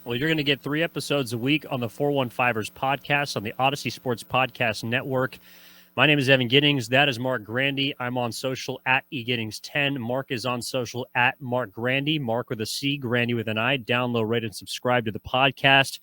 Well, you're going to get 3 episodes a week on the 415ers podcast on the Odyssey Sports Podcast Network. My name is Evan Giddings. That is Marc Grandy. I'm on social at eGiddings10. Marc is on social at Marc Grandy. Marc with a C, Grandy with an I. Download, rate, and subscribe to the podcast.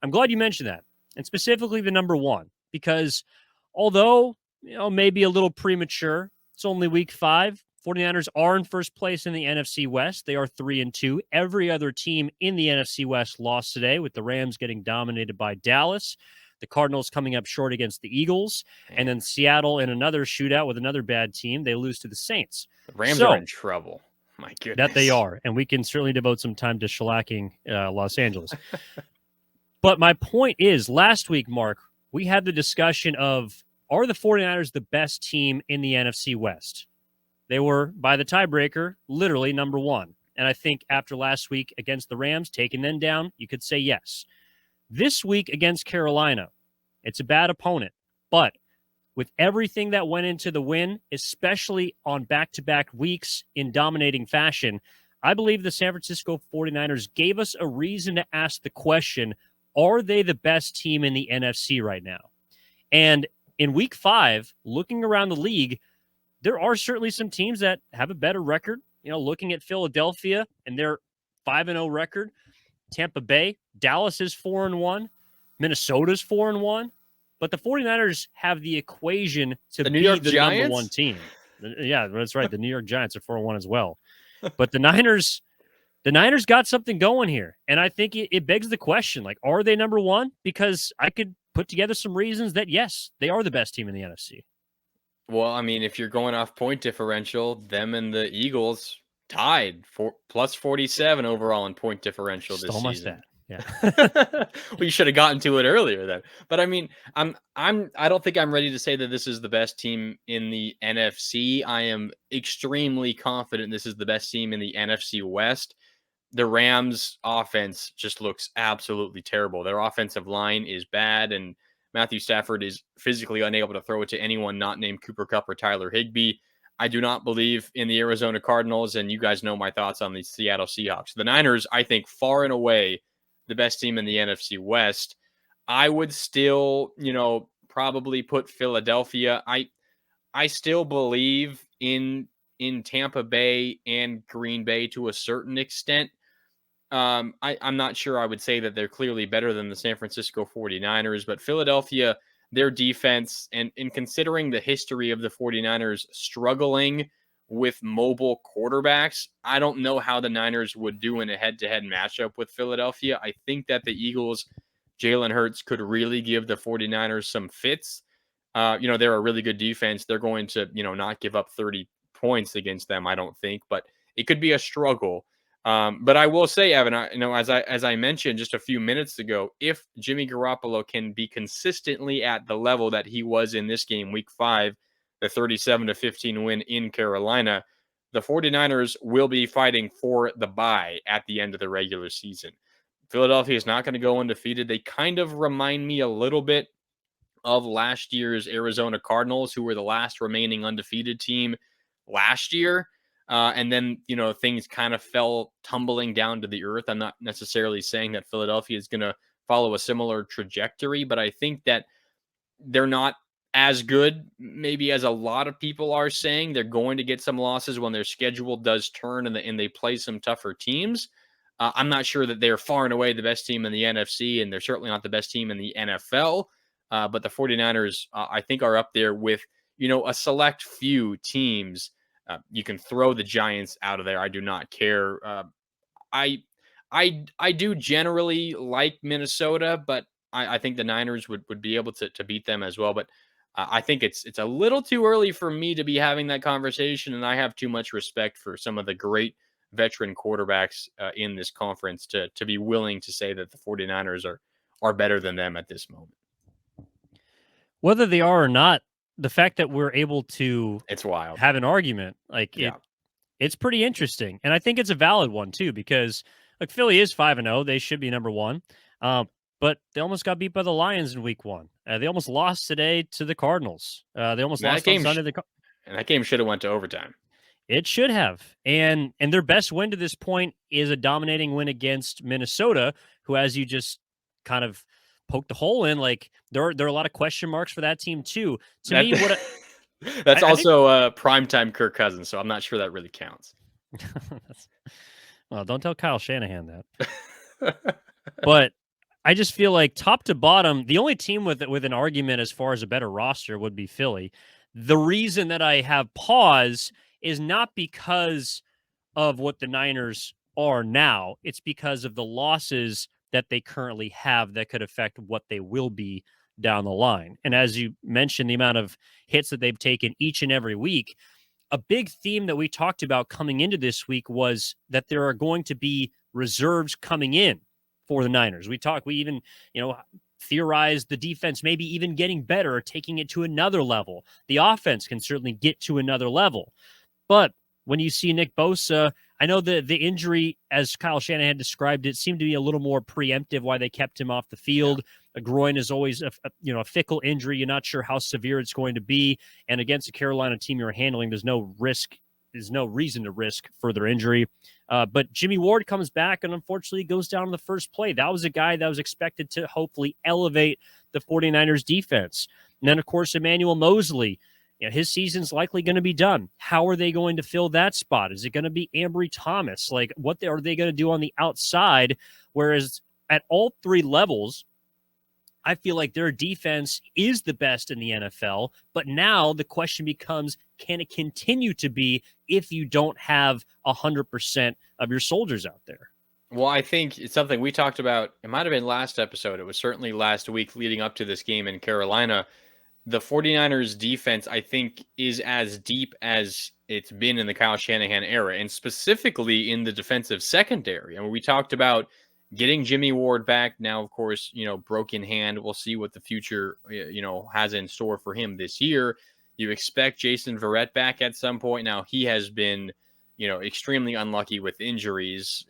I'm glad you mentioned that, and specifically the number 1, because although maybe a little premature, it's only week 5. 49ers are in first place in the NFC West. They are 3-2. Every other team in the NFC West lost today, with the Rams getting dominated by Dallas, the Cardinals coming up short against the Eagles, and then Seattle in another shootout with another bad team. They lose to the Saints. The Rams are in trouble. My goodness. That they are, and we can certainly devote some time to shellacking Los Angeles. But my point is, last week, Marc, we had the discussion of, are the 49ers the best team in the NFC West? They were, by the tiebreaker, literally number 1. And I think after last week against the Rams, taking them down, you could say yes. This week against Carolina, it's a bad opponent. But with everything that went into the win, especially on back-to-back weeks in dominating fashion, I believe the San Francisco 49ers gave us a reason to ask the question, are they the best team in the NFC right now? And in week 5, looking around the league, there are certainly some teams that have a better record. Looking at Philadelphia and their 5-0 record, Tampa Bay, Dallas is 4-1, Minnesota's 4-1, but the 49ers have the equation to be the number 1 team. Yeah, that's right. The New York Giants are 4-1 as well. But the Niners got something going here, and I think it begs the question, like, are they number 1? Because I could put together some reasons that, yes, they are the best team in the NFC. Well, I mean, if you're going off point differential, them and the Eagles tied for plus 47 overall in point differential this season. Yeah. Well, you should have gotten to it earlier then. But I mean, I don't think I'm ready to say that this is the best team in the NFC. I am extremely confident this is the best team in the NFC West. The Rams offense just looks absolutely terrible. Their offensive line is bad, and Matthew Stafford is physically unable to throw it to anyone not named Cooper Kupp or Tyler Higbee. I do not believe in the Arizona Cardinals, and you guys know my thoughts on the Seattle Seahawks. The Niners, I think, far and away the best team in the NFC West. I would still, probably put Philadelphia. I still believe in Tampa Bay and Green Bay to a certain extent. I'm not sure I would say that they're clearly better than the San Francisco 49ers, but Philadelphia, their defense, and in considering the history of the 49ers struggling with mobile quarterbacks, I don't know how the Niners would do in a head-to-head matchup with Philadelphia. I think that the Eagles, Jalen Hurts, could really give the 49ers some fits. They're a really good defense. They're going to, not give up 30 points against them, I don't think, but it could be a struggle. But I will say, Evan, as I mentioned just a few minutes ago, if Jimmy Garoppolo can be consistently at the level that he was in this game, week 5, the 37-15 win in Carolina, the 49ers will be fighting for the bye at the end of the regular season. Philadelphia is not going to go undefeated. They kind of remind me a little bit of last year's Arizona Cardinals, who were the last remaining undefeated team last year. And then, things kind of fell tumbling down to the earth. I'm not necessarily saying that Philadelphia is going to follow a similar trajectory, but I think that they're not as good, maybe as a lot of people are saying. They're going to get some losses when their schedule does turn and they play some tougher teams. I'm not sure that they're far and away the best team in the NFC, and they're certainly not the best team in the NFL. But the 49ers, I think, are up there with, a select few teams. You can throw the Giants out of there. I do not care. I do generally like Minnesota, but I think the Niners would be able to beat them as well. But I think it's a little too early for me to be having that conversation, and I have too much respect for some of the great veteran quarterbacks in this conference to be willing to say that the 49ers are better than them at this moment. Whether they are or not, the fact that we're able to it's wild. Have an argument, it's pretty interesting. And I think it's a valid one too, because Philly is 5-0. They should be number 1. But they almost got beat by the Lions in week 1. They almost lost today to the Cardinals. They almost lost on Sunday. And that game should have went to overtime. It should have. And their best win to this point is a dominating win against Minnesota, who, as you just kind of poked the hole in, like there are a lot of question marks for that team too. To That me, what that's I think also primetime Kirk Cousins, so I'm not sure that really counts. well, don't tell Kyle Shanahan that. But I just feel like top to bottom, the only team with an argument as far as a better roster would be Philly. The reason that I have pause is not because of what the Niners are now. It's because of the losses that they currently have that could affect what they will be down the line. And as you mentioned, the amount of hits that they've taken each and every week, a big theme that we talked about coming into this week was that there are going to be reserves coming in for the Niners. We even, theorized the defense maybe even getting better or taking it to another level. The offense can certainly get to another level. But when you see Nick Bosa, I know the injury, as Kyle Shanahan described it, seemed to be a little more preemptive why they kept him off the field. A groin is always a fickle injury. You're not sure how severe it's going to be. And against a Carolina team you're handling, there's no risk. There's no reason to risk further injury. But Jimmy Ward comes back and unfortunately goes down in the first play. That was a guy that was expected to hopefully elevate the 49ers defense. And then, of course, Emmanuel Moseley. His season's likely going to be done. How are they going to fill that spot? Is it going to be Ambry Thomas? Like, what are they going to do on the outside? Whereas at all three levels, I feel like their defense is the best in the NFL. But now the question becomes, can it continue to be if you don't have 100% of your soldiers out there? Well, I think it's something we talked about. It might have been last episode. It was certainly last week leading up to this game in Carolina. The 49ers defense, I think, is as deep as it's been in the Kyle Shanahan era, and specifically in the defensive secondary. I mean, we talked about getting Jimmy Ward back. Now, of course, broken hand. We'll see what the future, has in store for him this year. You expect Jason Verrett back at some point. Now, he has been, extremely unlucky with injuries.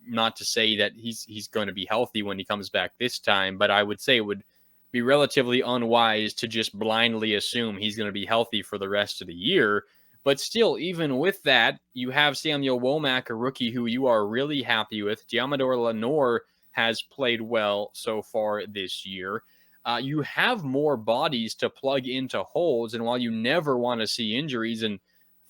Not to say that he's going to be healthy when he comes back this time, but I would say it would be relatively unwise to just blindly assume he's going to be healthy for the rest of the year. But still, even with that, you have Samuel Womack, a rookie who you are really happy with. Diamador Lenore has played well so far this year. You have more bodies to plug into holes, and while you never want to see injuries, and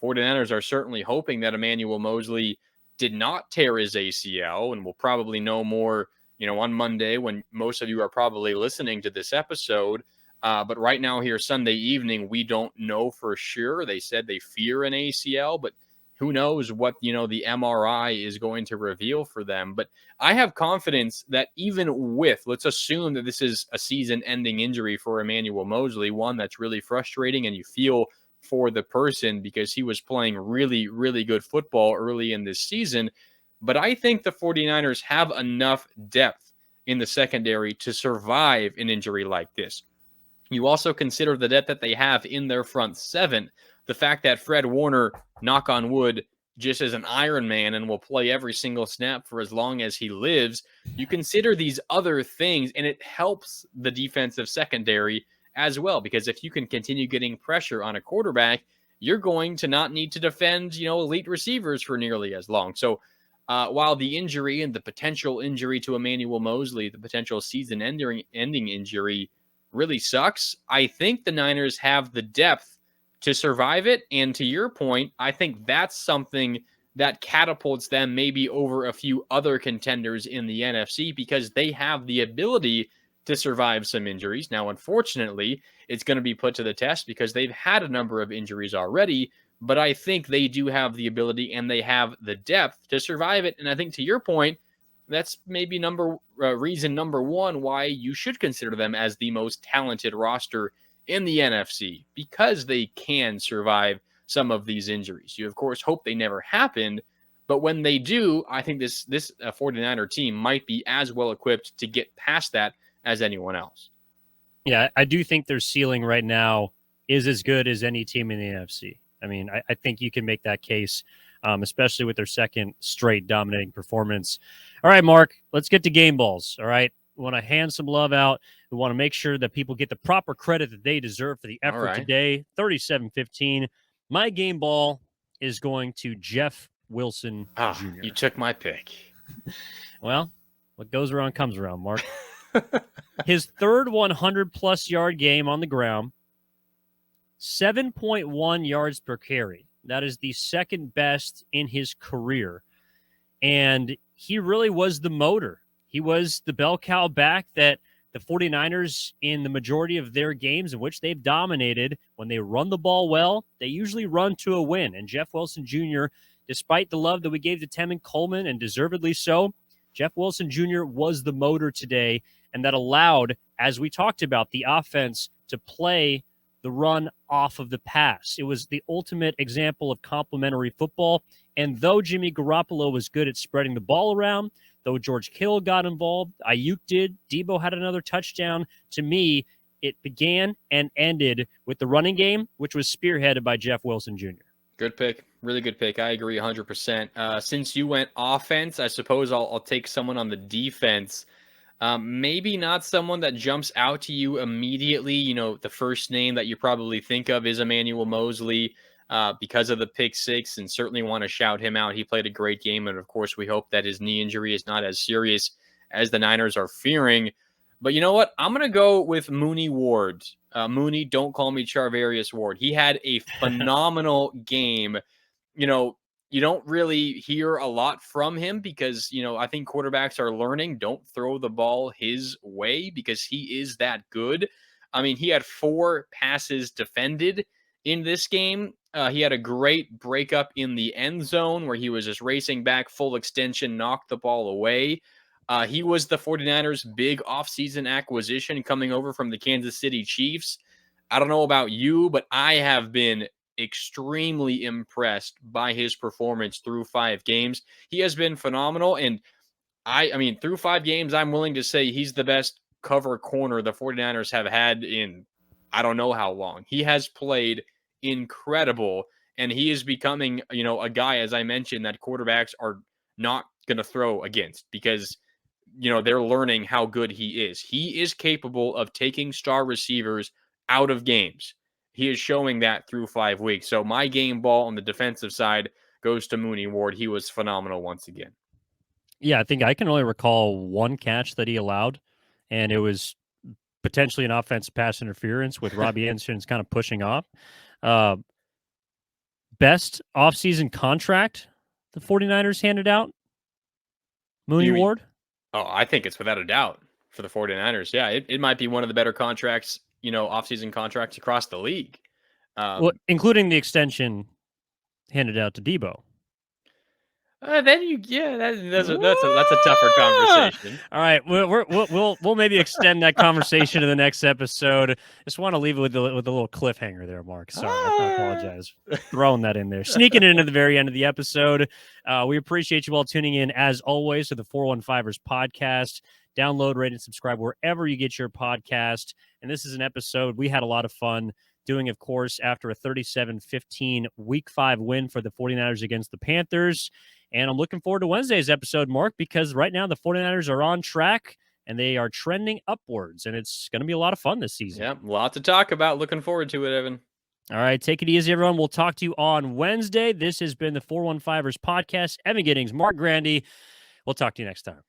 49ers are certainly hoping that Emmanuel Moseley did not tear his ACL, and we'll probably know more on Monday when most of you are probably listening to this episode. But right now here, Sunday evening, we don't know for sure. They said they fear an ACL, but who knows what, the MRI is going to reveal for them. But I have confidence that even with, let's assume that this is a season-ending injury for Emmanuel Moseley, one that's really frustrating and you feel for the person because he was playing really, really good football early in this season. But I think the 49ers have enough depth in the secondary to survive an injury like this. You also consider the depth that they have in their front seven. The fact that Fred Warner, knock on wood, just as an Iron Man and will play every single snap for as long as he lives. You consider these other things, and it helps the defensive secondary as well. Because if you can continue getting pressure on a quarterback, you're going to not need to defend, elite receivers for nearly as long. So, while the injury and the potential injury to Emmanuel Moseley, the potential season-ending injury, really sucks, I think the Niners have the depth to survive it. And to your point, I think that's something that catapults them maybe over a few other contenders in the NFC because they have the ability to survive some injuries. Now, unfortunately, it's going to be put to the test because they've had a number of injuries already. But I think they do have the ability and they have the depth to survive it. And I think to your point, that's maybe reason number one why you should consider them as the most talented roster in the NFC because they can survive some of these injuries. You, of course, hope they never happened. But when they do, I think this 49er team might be as well equipped to get past that as anyone else. Yeah, I do think their ceiling right now is as good as any team in the NFC. I mean, I think you can make that case, especially with their second straight dominating performance. All right, Mark, let's get to game balls. All right. We want to hand some love out. We want to make sure that people get the proper credit that they deserve for the effort today. 37-15. My game ball is going to Jeff Wilson Jr. You took my pick. Well, what goes around comes around, Mark. His third 100-plus yard game on the ground, 7.1 yards per carry. That is the second best in his career. And he really was the motor. He was the bell cow back that the 49ers, in the majority of their games in which they've dominated, when they run the ball well, they usually run to a win. And Jeff Wilson Jr., despite the love that we gave to Tevin Coleman, and deservedly so, Jeff Wilson Jr. was the motor today, and that allowed, as we talked about, the offense to play the run off of the pass. It was the ultimate example of complementary football. And though Jimmy Garoppolo was good at spreading the ball around, though George Kittle got involved, Ayuk did, Debo had another touchdown, to me, it began and ended with the running game, which was spearheaded by Jeff Wilson Jr. Good pick. Really good pick. I agree 100%. Since you went offense, I suppose I'll take someone on the defense. Maybe not someone that jumps out to you immediately. You know, the first name that you probably think of is Emmanuel Mosley because of the pick six, and certainly want to shout him out. He played a great game, and of course, we hope that his knee injury is not as serious as the Niners are fearing. But you know what? I'm going to go with Mooney Ward. Mooney, don't call me Charvarius Ward. He had a phenomenal game. You know, you don't really hear a lot from him because, you know, I think quarterbacks are learning, don't throw the ball his way because he is that good. I mean, he had 4 passes defended in this game. He had a great breakup in the end zone where he was just racing back, full extension, knocked the ball away. He was the 49ers' big offseason acquisition coming over from the Kansas City Chiefs. I don't know about you, but I have been extremely impressed by his performance through 5 games. He has been phenomenal. And I mean, through 5 games, I'm willing to say he's the best cover corner the 49ers have had in I don't know how long. He has played incredible, and he is becoming, you know, a guy, as I mentioned, that quarterbacks are not going to throw against because, you know, they're learning how good he is. He is capable of taking star receivers out of games. He is showing that through 5 weeks. So my game ball on the defensive side goes to Mooney Ward. He was phenomenal once again. Yeah, I think I can only recall one catch that he allowed, and it was potentially an offensive pass interference with Robbie Anderson's kind of pushing off. Best offseason contract the 49ers handed out? Mooney Ward? Oh, I think it's without a doubt for the 49ers. Yeah, it might be one of the better contracts, you know, offseason contracts across the league. Well, including the extension handed out to Debo. That's a tougher conversation. All right, we'll maybe extend that conversation to the next episode. Just want to leave it with a little cliffhanger there, Mark. Sorry, I apologize for throwing that in there, sneaking it into the very end of the episode. We appreciate you all tuning in as always to the 415ers podcast. Download, rate, and subscribe wherever you get your podcast. And this is an episode we had a lot of fun doing, of course, after a 37-15 Week 5 win for the 49ers against the Panthers. And I'm looking forward to Wednesday's episode, Mark, because right now the 49ers are on track and they are trending upwards, and it's going to be a lot of fun this season. Yeah, a lot to talk about. Looking forward to it, Evan. All right, take it easy, everyone. We'll talk to you on Wednesday. This has been the 415ers podcast. Evan Giddings, Marc Grandy. We'll talk to you next time.